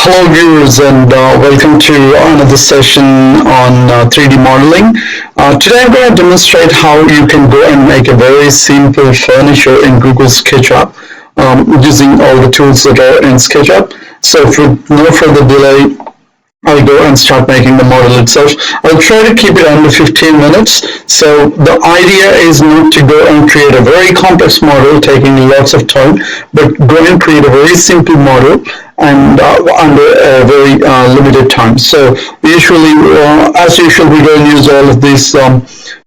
Hello viewers and welcome to another session on 3D modeling. Today I'm going to demonstrate how you can go and make a very simple furniture in Google SketchUp using all the tools that are in SketchUp. So with no further delay, I'll go and start making the model itself. I'll try to keep it under 15 minutes. So the idea is not to go and create a very complex model taking lots of time, but go and create a very simple model and under a very limited time. So usually, as usual, we go and use all of these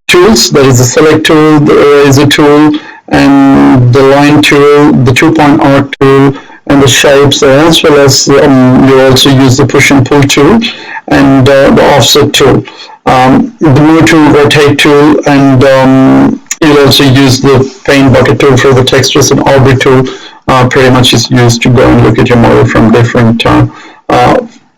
tools. There is the select tool, the eraser tool, and the line tool, the two-point arc tool, and the shapes, as well as you also use the push and pull tool and the offset tool, the move tool, rotate tool, and you'll also use the paint bucket tool for the textures, and orbit tool pretty much is used to go and look at your model from different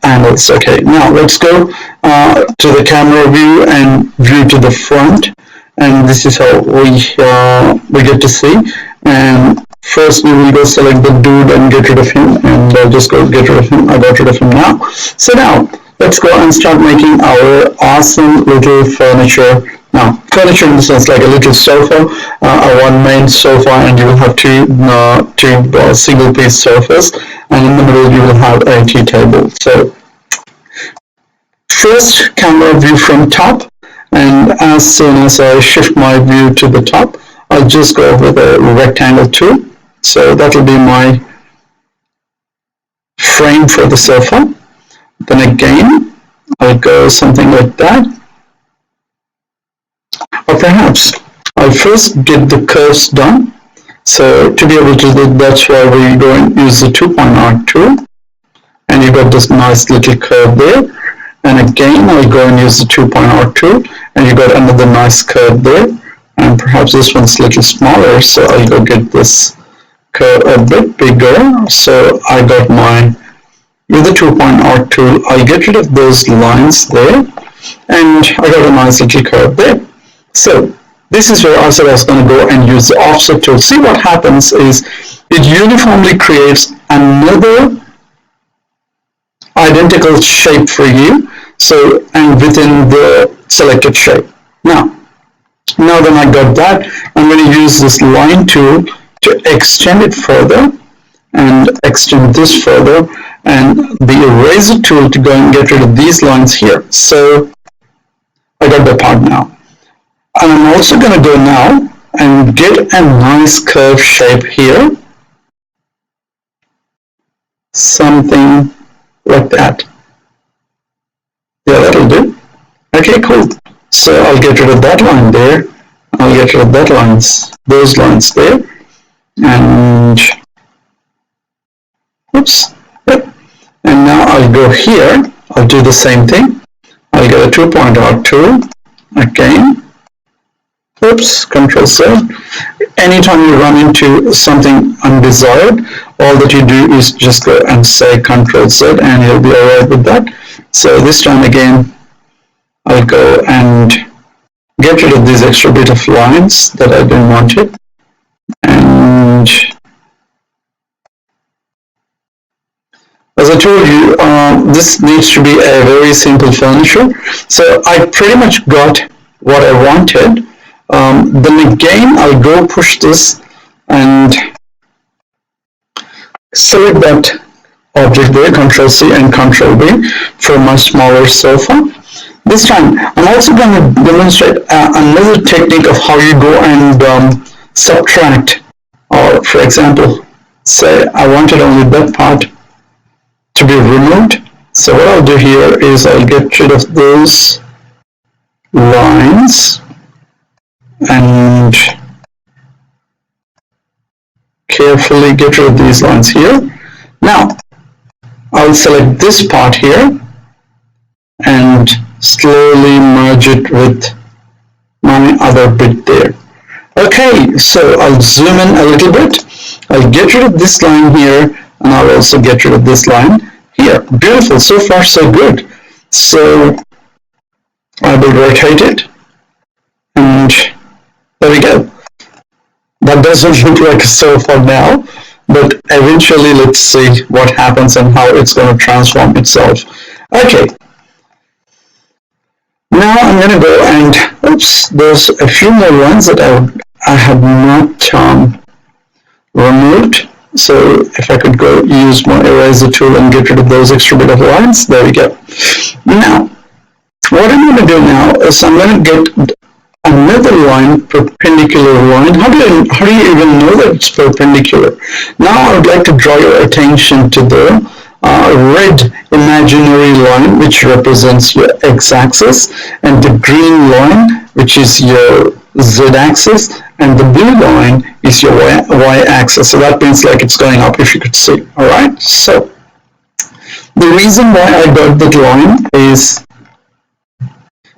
angles. Okay, now let's go to the camera view and view to the front, and this is how we get to see. And first we will go select the dude and get rid of him, and I'll just go get rid of him. I got rid of him now. So now let's go and start making our awesome little furniture. Now furniture in the sense like a little sofa, one main sofa, and you will have two single piece sofas, and in the middle you will have a tea table. So first camera view from top, and as soon as I shift my view to the top, I'll just go with a rectangle tool. So that will be my frame for the sofa. Then again, I'll go something like that. Or perhaps I'll first get the curves done. So to be able to do, that's why we go and use the two-point arc tool. And you got this nice little curve there. And again, I'll go and use the two-point arc tool, and you got another nice curve there. And perhaps this one's a little smaller, so I'll go get this curve a bit bigger. So I got mine with the two-point arc tool. I'll get rid of those lines there, and I got a nice little curve there. So this is where I said I was going to go and use the offset tool. See, what happens is it uniformly creates another identical shape for you, so, and within the selected shape. Now that I got that, I'm going to use this line tool to extend it further and extend this further, and the eraser tool to go and get rid of these lines here. So I got the part now. And I'm also going to go now and get a nice curve shape here. Something like that. Yeah, that'll do. Okay, cool. So I'll get rid of that line there. I'll get rid of that those lines there. And oops. Yep. And now I'll go here. I'll do the same thing. I'll get a two-point arc tool. Again. Oops. Control Z. Anytime you run into something undesired, all that you do is just go and say Control Z, and you'll be alright with that. So this time again, I'll go and get rid of these extra bit of lines that I didn't want it, and as I told you, this needs to be a very simple furniture. So I pretty much got what I wanted. Then again, I'll go push this and select that object there, Control C and Control V for my smaller sofa. This time, I'm also going to demonstrate another technique of how you go and subtract, or for example, say I wanted only that part to be removed. So what I'll do here is I'll get rid of those lines and carefully get rid of these lines here. Now, I'll select this part here and slowly merge it with my other bit there. Okay, so I'll zoom in a little bit. I'll get rid of this line here, and I'll also get rid of this line here. Beautiful, so far so good. So I will rotate it, and there we go. That doesn't look like a sofa now, but eventually let's see what happens and how it's going to transform itself. Okay, now I'm going to go and, oops, there's a few more lines that I have not removed. So if I could go use my eraser tool and get rid of those extra bit of lines, there we go. Now, what I'm going to do now is I'm going to get another line, perpendicular line. How do you even know that it's perpendicular? Now I would like to draw your attention to the red imaginary line, which represents your x-axis, and the green line, which is your z-axis, and the blue line is your y-axis. So that means like it's going up, if you could see. All right. So the reason why I got that line is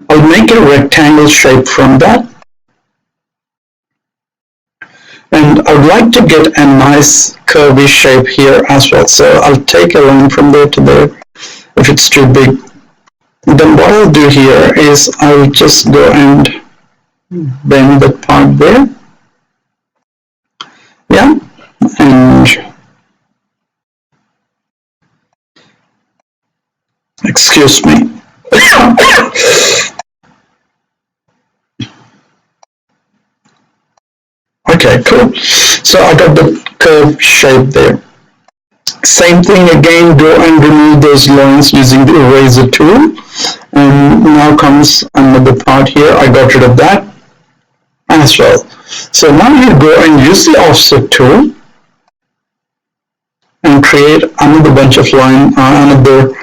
I'll make a rectangle shape from that. And I would like to get a nice curvy shape here as well. So I'll take a line from there to there. If it's too big, then what I'll do here is I'll just go and bend that part there. Yeah, and excuse me. Okay, cool. So I got the curved shape there. Same thing again, go and remove those lines using the eraser tool. And now comes another part here. I got rid of that as well. So now you go and use the offset tool and create another bunch of line, another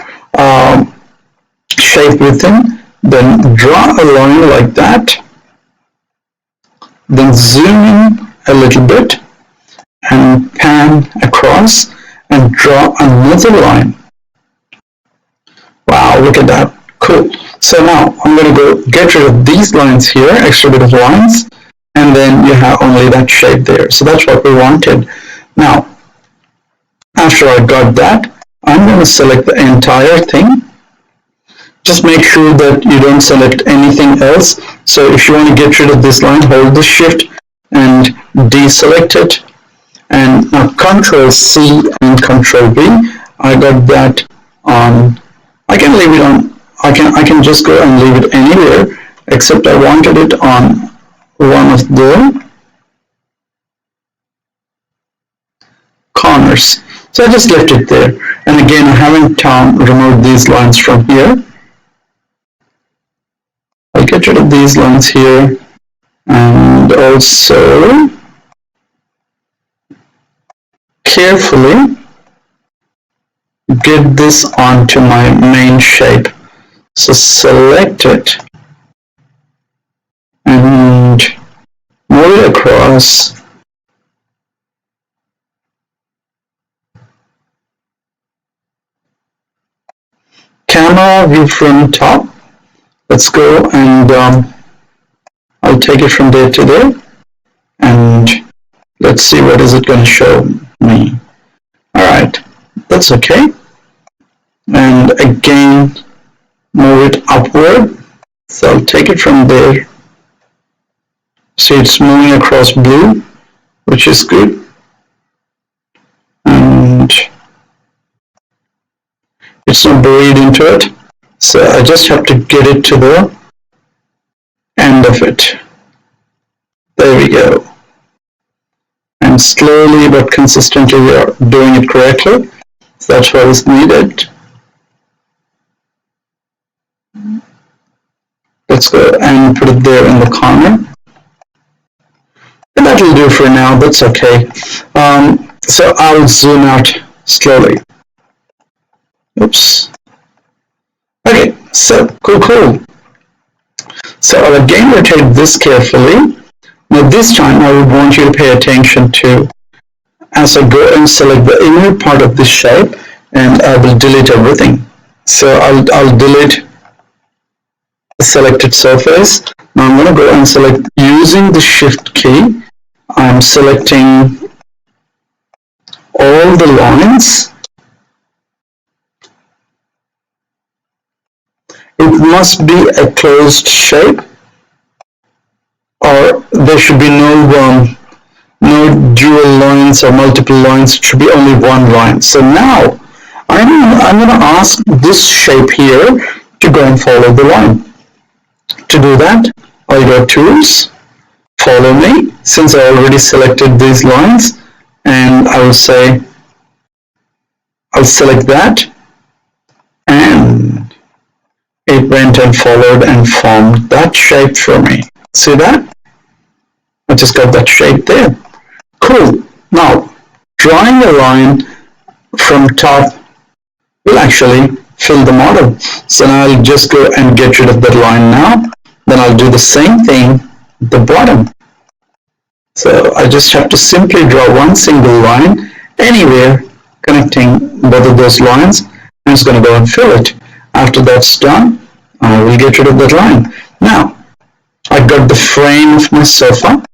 shape within. Then draw a line like that. Then zoom in a little bit and pan across and draw another line. Wow, look at that. Cool. So now I'm going to go get rid of these lines here, extra bit of lines, and then you have only that shape there. So that's what we wanted. Now, after I got that, I'm going to select the entire thing. Just make sure that you don't select anything else. So if you want to get rid of this line, hold the shift and deselect it. And now Control C and Control V. I got that on. I can leave it on. I can just go and leave it anywhere, except I wanted it on one of the corners. So I just left it there. And again, I haven't removed these lines from here. I'll get rid of these lines here, and also carefully get this onto my main shape. So select it and move it across. Camera view from top. Let's go and I'll take it from there to there, and let's see what is it going to show me. All right, that's okay. And again, move it upward. So I'll take it from there. See, it's moving across blue, which is good. And it's not buried into it. So I just have to get it to the end of it. There we go. And slowly but consistently we are doing it correctly. So that's what is needed. Let's go and put it there in the corner. And that will do for now, that's okay. So I'll zoom out slowly. Oops. Okay, so cool. So I'll again rotate this carefully. Now this time I would want you to pay attention to, as I go and select the inner part of this shape, and I will delete everything. So I'll delete the selected surface. Now I'm going to go and select, using the shift key, I'm selecting all the lines. It must be a closed shape, or there should be no no dual lines or multiple lines. It should be only one line. So now I'm going to ask this shape here to go and follow the line. To do that, I'll go Tools, Follow Me, since I already selected these lines, and I will say, I'll select that, and it went and followed and formed that shape for me. See that? I just got that shape there. Cool. Now, drawing a line from top will actually fill the model. So now I'll just go and get rid of that line now. Then I'll do the same thing at the bottom. So I just have to simply draw one single line anywhere connecting both of those lines, and it's going to go and fill it. After that's done, I will get rid of that line. Now, I've got the frame of my sofa,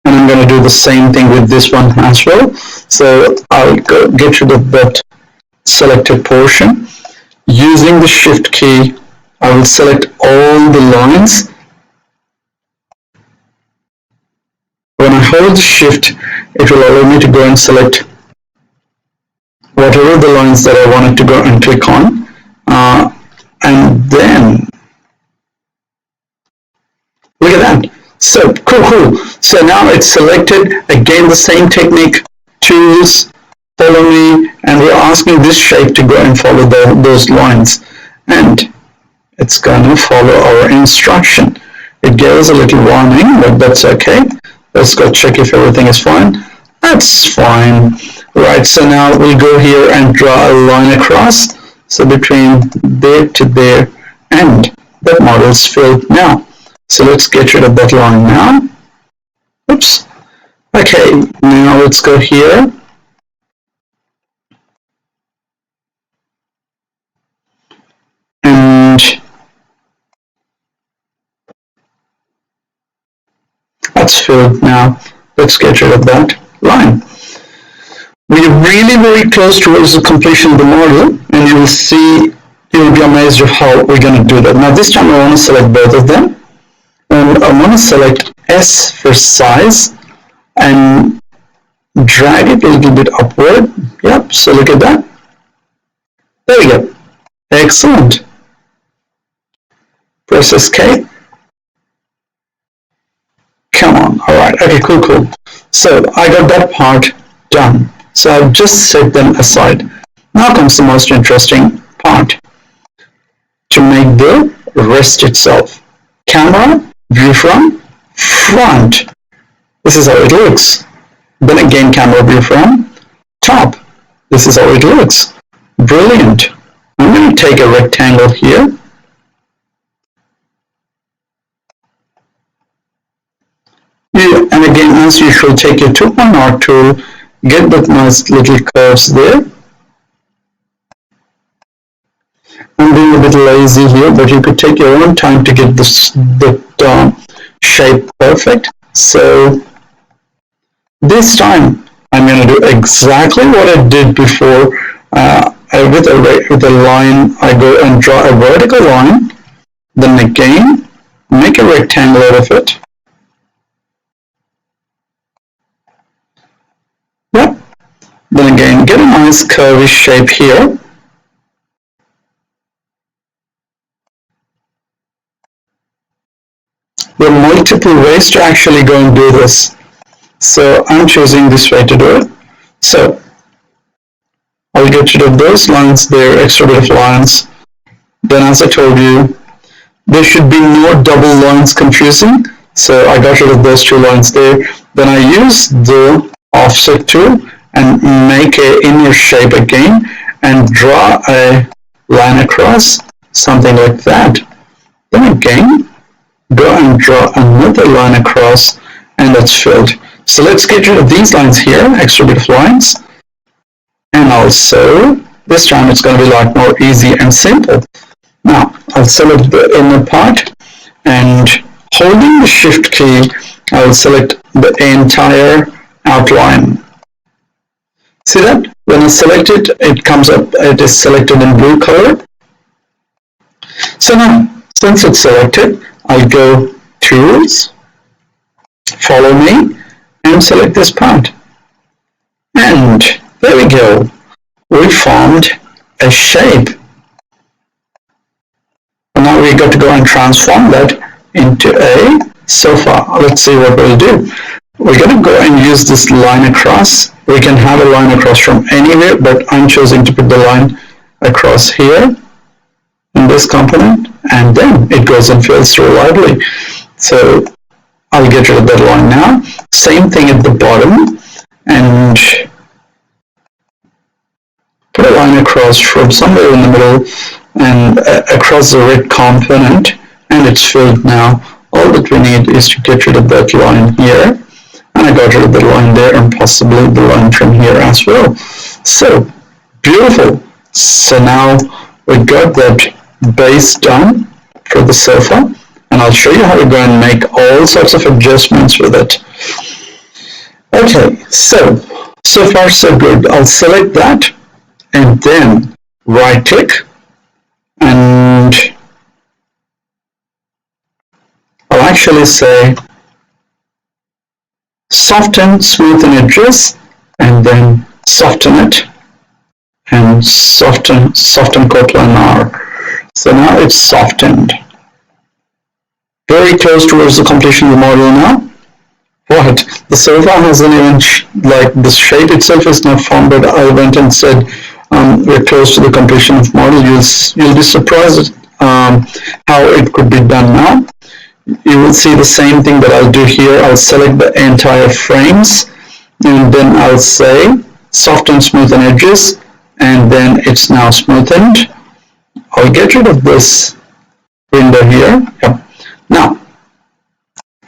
and I'm going to do the same thing with this one as well. So I'll get rid of that selected portion. Using the Shift key, I will select all the lines. When I hold the Shift, it will allow me to go and select whatever the lines that I wanted to go and click on. And then, look at that. So, cool. So now it's selected. Again, the same technique, Tools, Follow Me, and we're asking this shape to go and follow those lines. And it's going to follow our instruction. It gave us a little warning, but that's okay. Let's go check if everything is fine. That's fine. Right, so now we'll go here and draw a line across. So between there to there, and that model is filled now. So let's get rid of that line now. Oops. Okay, now let's go here. And that's filled now. Let's get rid of that line. We are really very close towards the completion of the model, and you will see, you will be amazed of how we're going to do that. Now this time I want to select both of them, and I want to select S for size and drag it a little bit upward. Yep, so look at that. There we go. Excellent. Press Escape. Come on. All right. Okay, cool. So I got that part done. So I've just set them aside. Now comes the most interesting part. To make the rest itself. Camera, view from, front. This is how it looks. Then again, camera view from, top. This is how it looks. Brilliant. I'm going to take a rectangle here. And again, as usual, take your 2.0 tool, get that nice little curves there. I'm being a bit lazy here, but you could take your own time to get this shape perfect. So this time, I'm going to do exactly what I did before. With a line, I go and draw a vertical line, then again, make a rectangle out of it. Yep. Then again, get a nice curvy shape here. There are multiple ways to actually go and do this. So I'm choosing this way to do it. So I'll get rid of those lines there, extra bit of lines. Then as I told you, there should be no double lines confusing. So I got rid of those two lines there. Then I use the offset tool and make an inner shape again and draw a line across, something like that. Then again, go and draw another line across, and that's filled. So let's get rid of these lines here, extra bit of lines. And also, this time it's going to be a lot more easy and simple. Now, I'll select the inner part, and holding the Shift key, I'll select the entire outline. See that? When I select it, it comes up, it is selected in blue color. So now, since it's selected, I'll go Tools, Follow Me, and select this part. And there we go. We formed a shape. And now we got to go and transform that into a sofa. Let's see what we'll do. We're going to go and use this line across. We can have a line across from anywhere, but I'm choosing to put the line across here in this component, and then it goes and fills through lightly. So I'll get rid of that line now. Same thing at the bottom, and put a line across from somewhere in the middle and across the red component, and it's filled now. All that we need is to get rid of that line here, and I got rid of the line there, and possibly the line from here as well. So beautiful. So now we got that base done for the sofa, and I'll show you how to go and make all sorts of adjustments with it. Okay, so far so good. I'll select that and then right click, and I'll actually say soften, smoothen edges, and then soften it, and soften coplanar. So now it's softened. Very close towards the completion of the model now. What? The sofa hasn't even, like the shape itself is not formed, but I went and said we're close to the completion of model. You'll be surprised how it could be done now. You will see the same thing that I'll do here. I'll select the entire frames, and then I'll say soften, smoothen edges, and then it's now smoothened. I'll get rid of this window here. Yep. Now,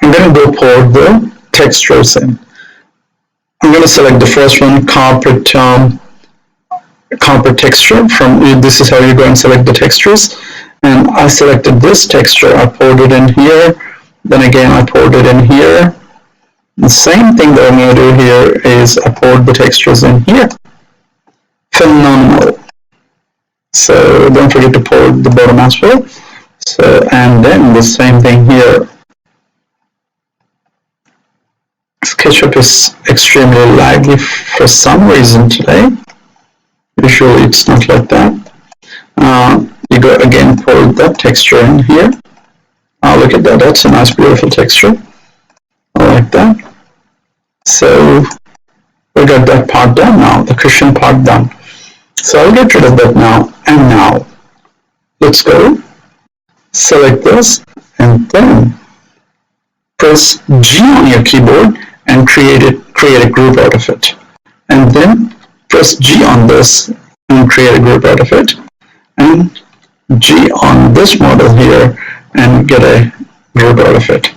I'm going to go pour the textures in. I'm going to select the first one, carpet texture. From this is how you go and select the textures. And I selected this texture. I poured it in here. Then again, I poured it in here. The same thing that I'm going to do here is I poured the textures in here. Phenomenal. So don't forget to pour the bottom as well. So, and then the same thing here. SketchUp is extremely laggy for some reason today. Usually it's not like that. You go again, pour that texture in here. Look at that, that's a nice beautiful texture. I like that. So we got that part done now, the cushion part done. So I'll get rid of that now. And now let's go select this and then press G on your keyboard and create a group out of it. And then press G on this and create a group out of it. And G on this model here and get a group out of it.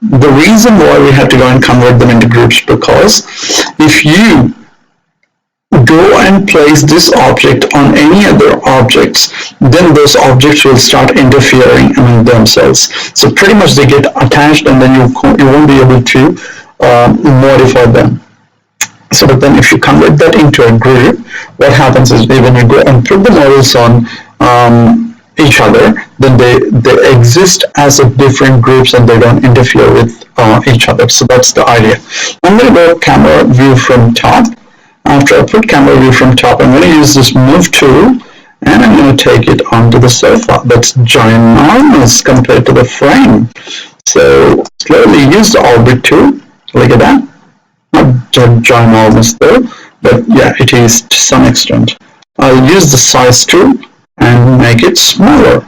The reason why we have to go and convert them into groups, because if you go and place this object on any other objects, then those objects will start interfering among themselves. So pretty much they get attached, and then you won't be able to modify them. So but then if you convert that into a group, what happens is when you go and put the models on each other, then they exist as a different groups and they don't interfere with each other. So that's the idea. I'm going to go camera view from top. After I put camera view from top, I'm going to use this move tool, and I'm going to take it onto the sofa. That's ginormous compared to the frame. So slowly use the orbit tool. Look at that. Not ginormous though, but yeah, it is to some extent. I'll use the size tool and make it smaller.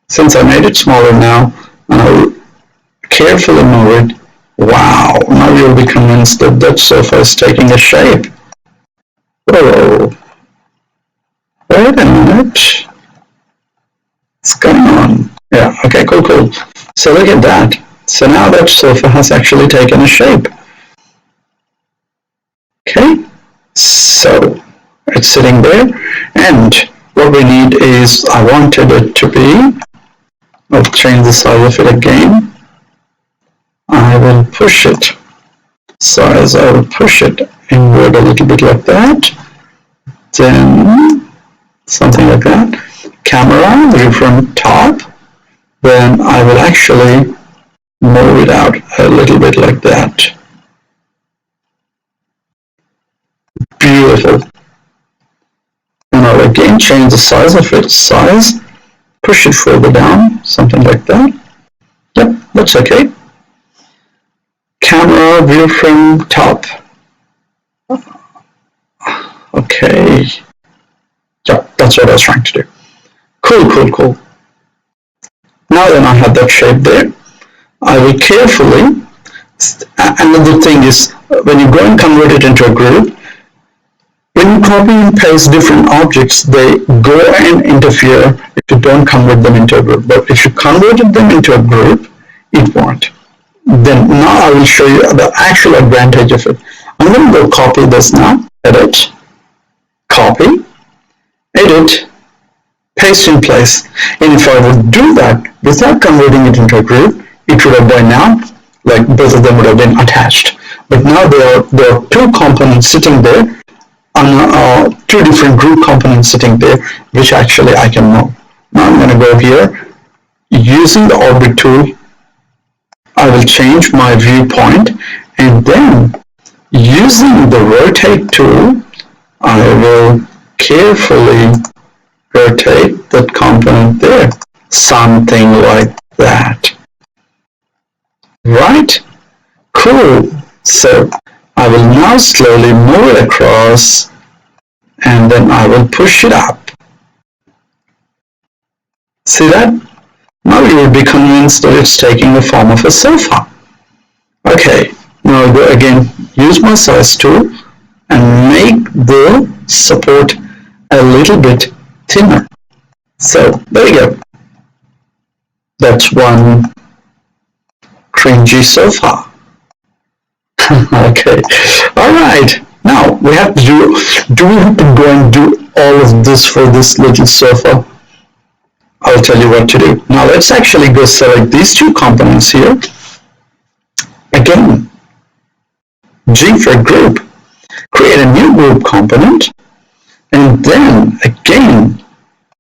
Since I made it smaller now, I'll carefully move it. Wow, now you'll be convinced that that sofa is taking a shape. Whoa. Wait a minute. What's going on? Yeah, okay, cool. So look at that. So now that sofa has actually taken a shape. Okay, so it's sitting there, and what we need is, I wanted it to be, I'll change the size of it again. I will push it. So as I will push it inward a little bit like that, then something like that. Camera, view from top, then I will actually move it out a little bit like that. beautiful. And I'll again change the size of its size, push it further down, something like that. Yep, that's okay. Camera view from top. Okay. Yeah, that's what I was trying to do. Cool. Now then I have that shape there. I will carefully, another thing is when you go and convert it into a group, when you copy and paste different objects, they go and interfere if you don't convert them into a group. But if you converted them into a group, it won't. Then now I will show you the actual advantage of it. I'm going to go copy this now, edit, copy, edit, paste in place. And if I would do that without converting it into a group, it would have by now, like both of them would have been attached. But now there are two components sitting there, two different group components sitting there, which actually I can move. Now I'm going to go here, using the orbit tool, I will change my viewpoint, and then using the rotate tool, I will carefully rotate that component there, something like that. Right? Cool. So I will now slowly move it across, and then I will push it up. See that? Now you will be convinced that it's taking the form of a sofa. Okay, now I'll go again, use my size tool and make the support a little bit thinner. So there you go. That's one cringy sofa. Okay, all right. Now we have to do we have to go and do all of this for this little sofa? I'll tell you what to do. Now let's actually go select these two components here. Again, G for group, create a new group component, and then again,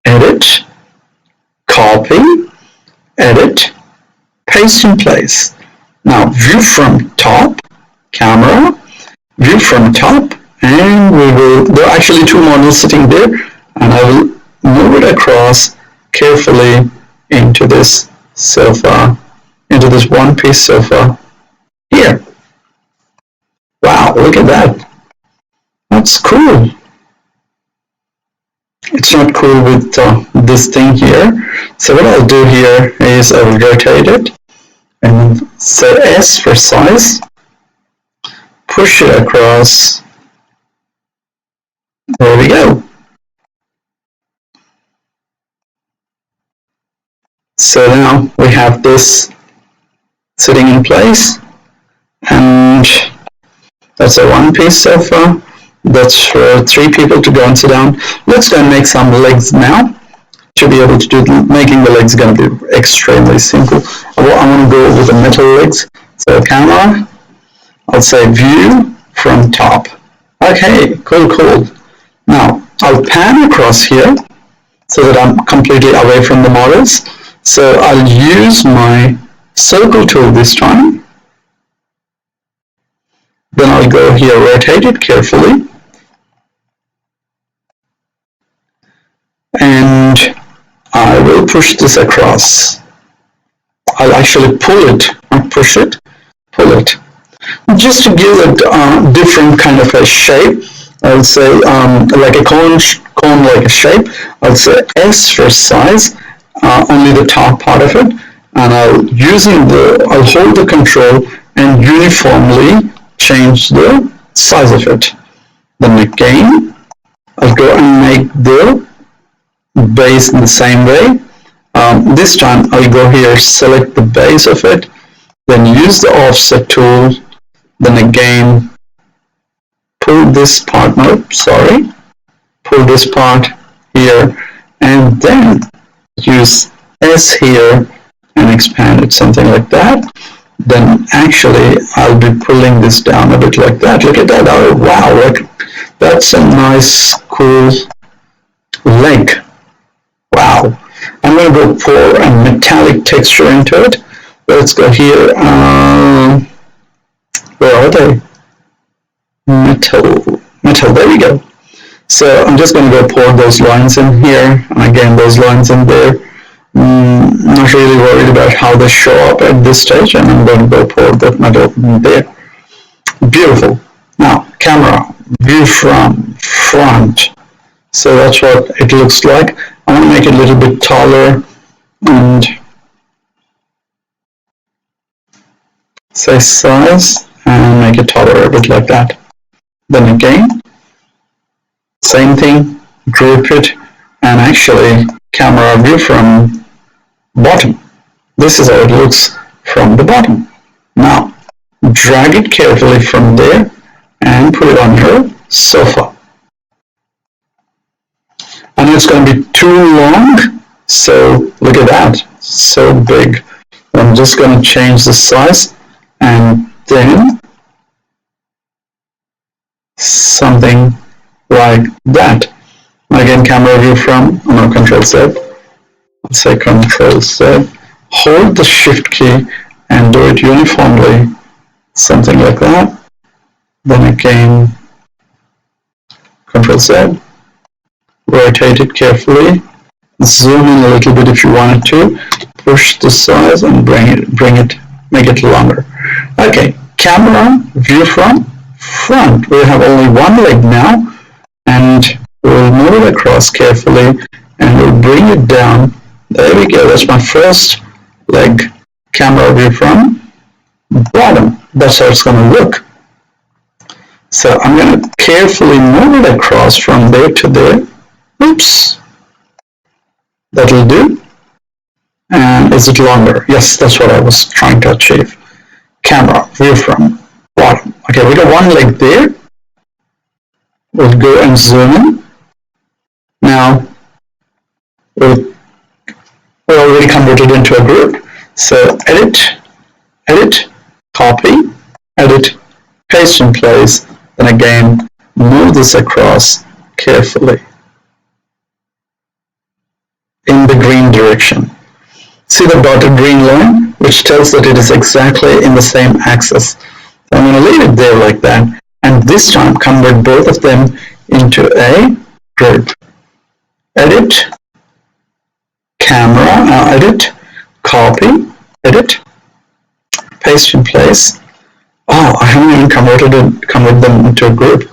edit, copy, edit, paste in place. Now view from top, camera, view from top, and there are actually two models sitting there, and I will move it across carefully into this sofa, into this one-piece sofa here. Wow, look at that. That's cool. It's not cool with this thing here. So what I'll do here is I will rotate it and say S for size, push it across. There we go. So now we have this sitting in place, and that's a one-piece sofa. That's for 3 people to go and sit down. Let's go and make some legs now. To be able to do making the legs is going to be extremely simple. I want to go with the metal legs. So camera, I'll say view from top. Okay, cool. Now I'll pan across here so that I'm completely away from the models. So I'll use my circle tool this time. Then I'll go here, rotate it carefully. And I will push this across. I'll actually pull it, not push it, pull it. Just to give it a different kind of a shape, I'll say like a cone-like a shape. I'll say S for size, only the top part of it, and I'll hold the control and uniformly change the size of it. Then again, I'll go and make the base in the same way. This time I'll go here, select the base of it, then use the offset tool, then again pull this part, pull this part here, and then use S here and expand it, something like that. Then actually I'll be pulling this down a bit like that. Look at that. Oh wow, look, that's a nice cool leg. Wow. I'm going to go pour a metallic texture into it. Let's go here. Where are they? Metal. There we go. So I'm just going to go pour those lines in here, and again those lines in there. Not really worried about how they show up at this stage, and I'm going to go pour that metal in there. Beautiful. Now, camera, view from front. So that's what it looks like. I want to make it a little bit taller and say size and make it taller a bit like that. Then again, same thing, group it, and actually camera view from bottom. This is how it looks from the bottom. Now, drag it carefully from there and put it on your sofa. I know it's going to be too long, so look at that, so big. I'm just going to change the size and then something like that. Again, camera view from, no, Control Z. Let's say Control Z. Hold the Shift key and do it uniformly, something like that. Then again, Control Z. Rotate it carefully. Zoom in a little bit if you wanted to. Push the size and bring it, make it longer. Okay, camera view from front. We have only one leg now, and we'll move it across carefully, and we'll bring it down. There we go. That's my first leg. Camera view from bottom. That's how it's going to look. So I'm going to carefully move it across from there to there. Oops. That'll do. And is it longer? Yes, that's what I was trying to achieve. Camera view from bottom. Okay, we got one leg there. We'll go and zoom in. Now, we're already converted into a group. So edit, copy, edit, paste in place. Then again, move this across carefully in the green direction. See the dotted green line, which tells that it is exactly in the same axis. So I'm going to leave it there like that, and this time convert both of them into a group. Edit, camera, edit, copy, edit, paste in place. Oh, I haven't even converted them into a group.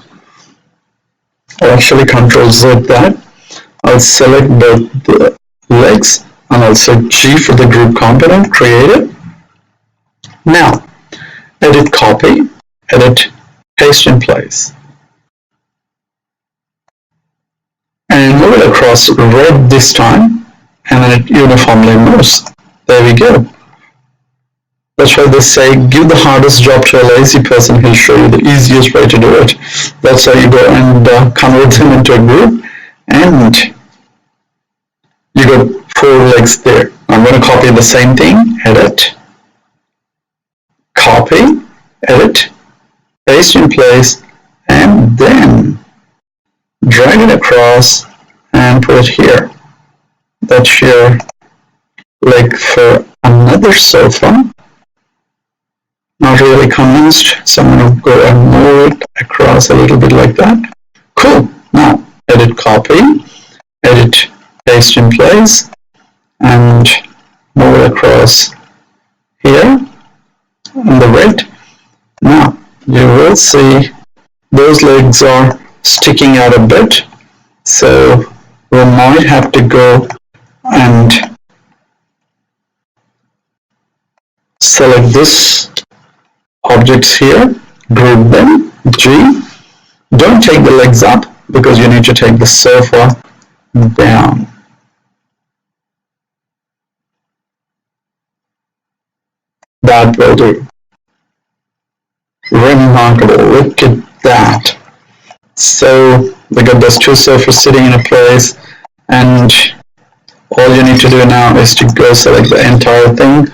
I'll actually Control Z that. I'll select both the legs, and also G for the group component, create it. Now, edit, copy, edit, paste in place. And move it across red this time, and then it uniformly moves. There we go. That's why they say, give the hardest job to a lazy person, he'll show you the easiest way to do it. That's how you go and convert them into a group, and you got 4 legs there. I'm going to copy the same thing, edit, copy, edit, paste in place, and then drag it across and put it here. That's your leg for another sofa. Not really convinced, so I'm going to go and move it across a little bit like that. Cool. Now, edit, copy, edit, paste in place, and move it across here in the red. Now, you will see those legs are sticking out a bit, so we might have to go and select this objects here, group them, G. Don't take the legs up because you need to take the sofa down. That will do. Remarkable, look at that. So we got those 2 sofas sitting in a place, and all you need to do now is to go select the entire thing,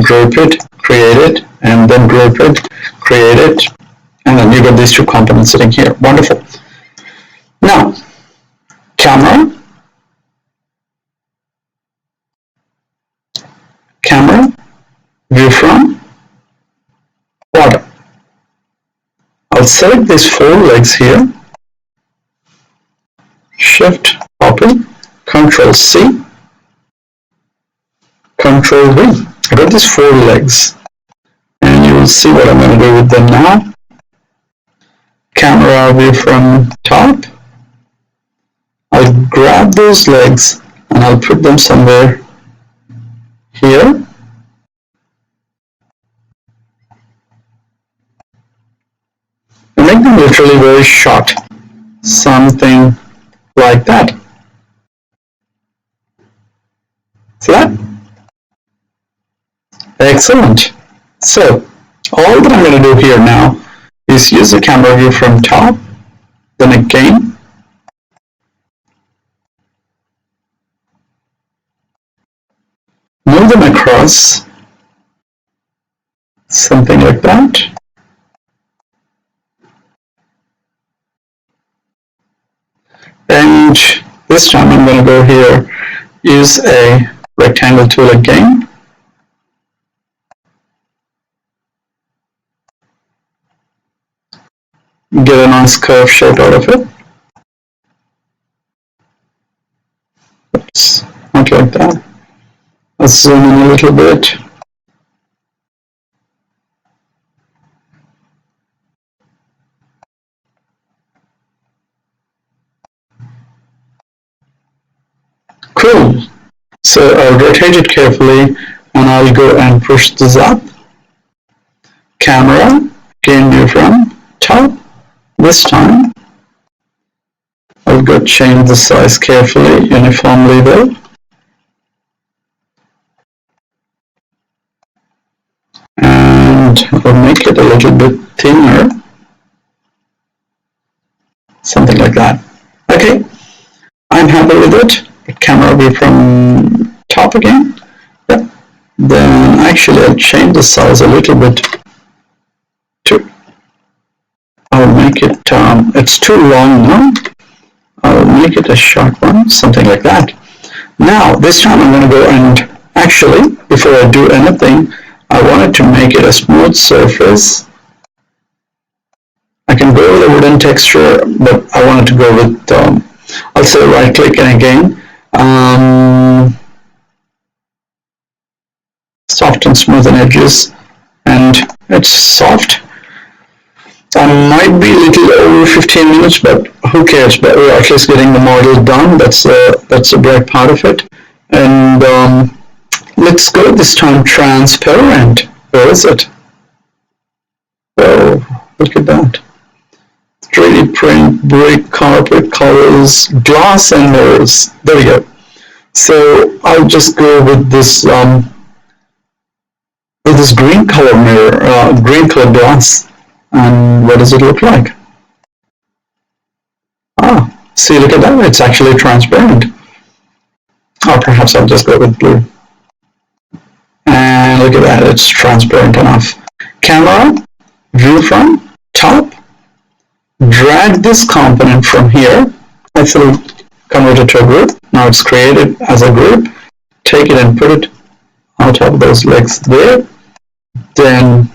group it, create it, and then group it, create it, and then you got these 2 components sitting here. Wonderful. Now, camera, view from bottom. I'll select these 4 legs here, Shift, copy, Control C, Control V. I got these 4 legs, and you will see what I'm going to do with them now. Camera view from top. I'll grab those legs and I'll put them somewhere here. And make them literally very short. Something like that. See that? Excellent. So, all that I'm going to do here now is use the camera view from top, then again, move them across, something like that. And this time I'm going to go here, use a rectangle tool again. Get a nice curve shape out of it. Oops, not like that. Let's zoom in a little bit. Cool. So I'll rotate it carefully and I'll go and push this up. Camera, again view from top. This time I'll go change the size carefully, uniformly though. And I'll make it a little bit thinner. Something like that. Okay, I'm happy with it. Camera view from top again. Yep. Then actually I'll change the size a little bit to, I'll make it, it's too long now. I'll make it a short one, something like that. Now, this time I'm going to go and actually, before I do anything, I wanted to make it a smooth surface. I can go with a wooden texture, but I wanted to go with, I'll say right click and again, soft and smoothen edges, and it's soft. I might be a little over 15 minutes, but who cares? But we're at least getting the model done. That's a great part of it. And let's go this time transparent. Where is it? Oh, look at that. 3D print, brick, carpet, colors, glass and mirrors. There we go. So I'll just go with this green color mirror, green color glass. And what does it look like? Ah, see, look at that. It's actually transparent. Or perhaps I'll just go with blue. And look at that. It's transparent enough. Camera, view from top. Drag this component from here. Let's convert it to a group. Now it's created as a group. Take it and put it on top of those legs there. Then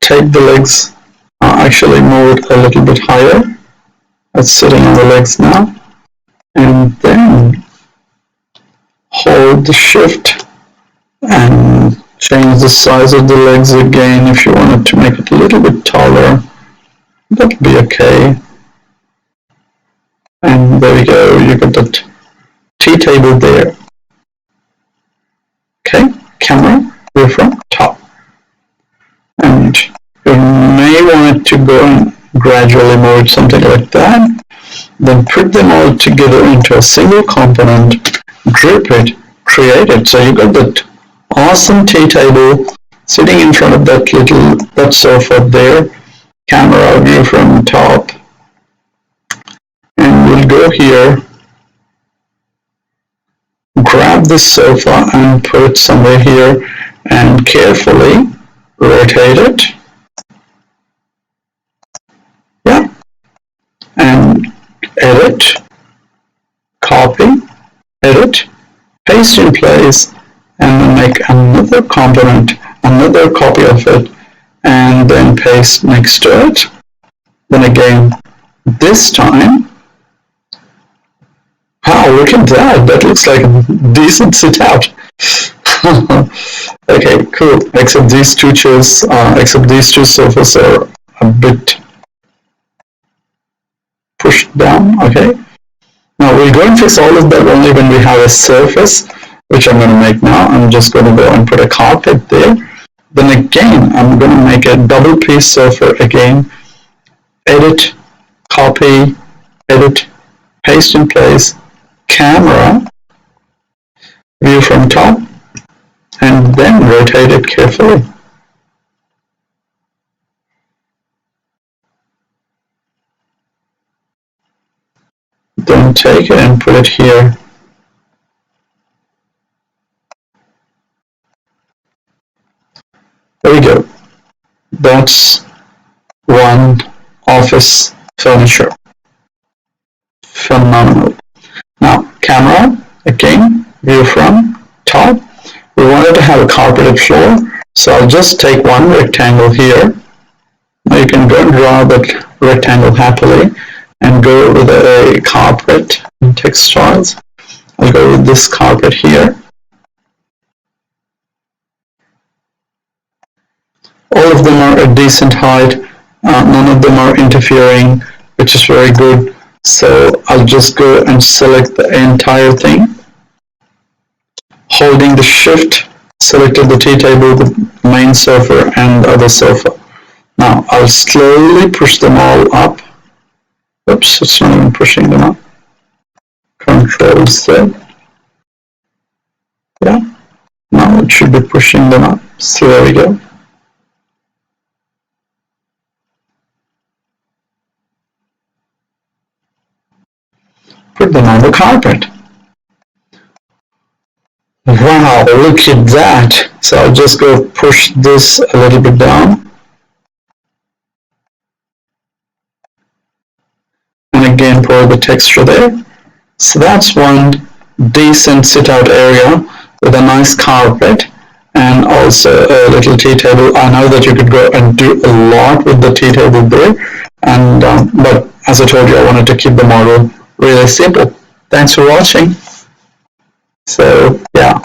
take the legs, actually move it a little bit higher. It's sitting on the legs now. And then hold the shift and change the size of the legs again if you wanted to make it a little bit taller. That'll be okay. And there we go, you got that T-table there. Okay, camera, view from top. And you may want to go and gradually move it, something like that. Then put them all together into a single component, group it, create it. So you got that awesome T-table sitting in front of that sofa there. Camera view from top. And we'll go here, grab this sofa and put it somewhere here and carefully rotate it. Yeah. And edit, copy, edit, paste in place, and then make another component, another copy of it, and then paste next to it. Then again, this time, wow, look at that. That looks like a decent sit out. Okay, cool. Except these two chairs, except these two sofas are a bit pushed down. Okay. Now we'll go and fix all of that only when we have a surface, which I'm going to make now. I'm just going to go and put a carpet there. Then again, I'm going to make a double piece sofa again. Edit, copy, edit, paste in place, camera, view from top, and then rotate it carefully. Then take it and put it here. There we go. That's one office furniture. Phenomenal. Now, camera, again, view from top. We wanted to have a carpeted floor, so I'll just take one rectangle here. Now you can go and draw that rectangle happily and go with a carpet and textiles. I'll go with this carpet here. All of them are a decent height. None of them are interfering, which is very good. So I'll just go and select the entire thing. Holding the shift, selected the tea table, the main sofa, and the other sofa. Now I'll slowly push them all up. Oops, it's not even pushing them up. Control Z. Yeah, now it should be pushing them up. So there we go. Put them on the carpet. Wow, look at that. So I'll just go push this a little bit down. And again, pour the texture there. So that's one decent sit-out area with a nice carpet and also a little tea table. I know that you could go and do a lot with the tea table there, and but as I told you, I wanted to keep the model really simple. Thanks for watching. So yeah.